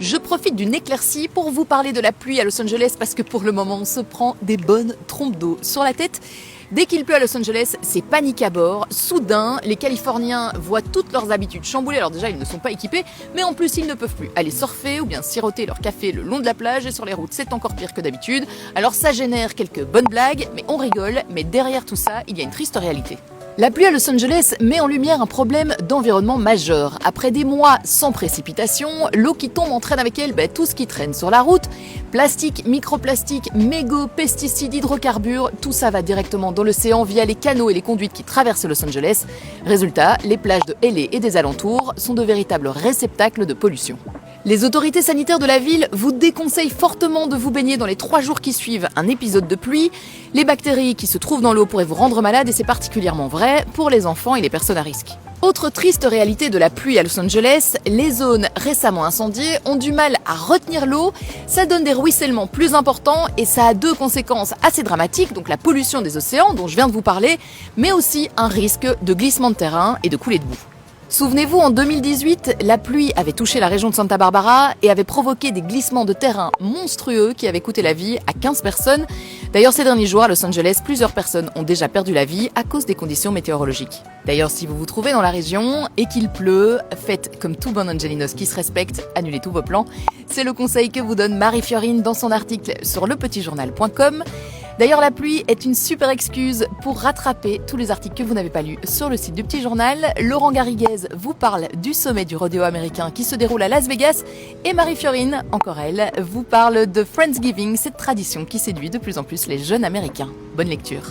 Je profite d'une éclaircie pour vous parler de la pluie à Los Angeles parce que pour le moment on se prend des bonnes trompes d'eau sur la tête. Dès qu'il pleut à Los Angeles, c'est panique à bord. Soudain, les Californiens voient toutes leurs habitudes chamboulées. Alors déjà, ils ne sont pas équipés, mais en plus, ils ne peuvent plus aller surfer ou bien siroter leur café le long de la plage et sur les routes, c'est encore pire que d'habitude. Alors ça génère quelques bonnes blagues, mais on rigole. Mais derrière tout ça, il y a une triste réalité. La pluie à Los Angeles met en lumière un problème d'environnement majeur. Après des mois sans précipitation, l'eau qui tombe entraîne avec elle tout ce qui traîne sur la route. Plastique, microplastique, mégots, pesticides, hydrocarbures, tout ça va directement dans l'océan via les canaux et les conduites qui traversent Los Angeles. Résultat, les plages de LA et des alentours sont de véritables réceptacles de pollution. Les autorités sanitaires de la ville vous déconseillent fortement de vous baigner dans les 3 jours qui suivent un épisode de pluie. Les bactéries qui se trouvent dans l'eau pourraient vous rendre malade et c'est particulièrement vrai pour les enfants et les personnes à risque. Autre triste réalité de la pluie à Los Angeles, les zones récemment incendiées ont du mal à retenir l'eau, ça donne des ruissellements plus importants et ça a 2 conséquences assez dramatiques, donc la pollution des océans dont je viens de vous parler, mais aussi un risque de glissement de terrain et de coulée de boue. Souvenez-vous, en 2018, la pluie avait touché la région de Santa Barbara et avait provoqué des glissements de terrain monstrueux qui avaient coûté la vie à 15 personnes. D'ailleurs, ces derniers jours, à Los Angeles, plusieurs personnes ont déjà perdu la vie à cause des conditions météorologiques. D'ailleurs, si vous vous trouvez dans la région et qu'il pleut, faites comme tout bon Angelinos qui se respecte, annulez tous vos plans. C'est le conseil que vous donne Marie Fiorine dans son article sur lepetitjournal.com. D'ailleurs, la pluie est une super excuse pour rattraper tous les articles que vous n'avez pas lus sur le site du Petit Journal. Laurent Garriguez vous parle du sommet du rodéo américain qui se déroule à Las Vegas. Et Marie Fiorine, encore elle, vous parle de Friendsgiving, cette tradition qui séduit de plus en plus les jeunes américains. Bonne lecture.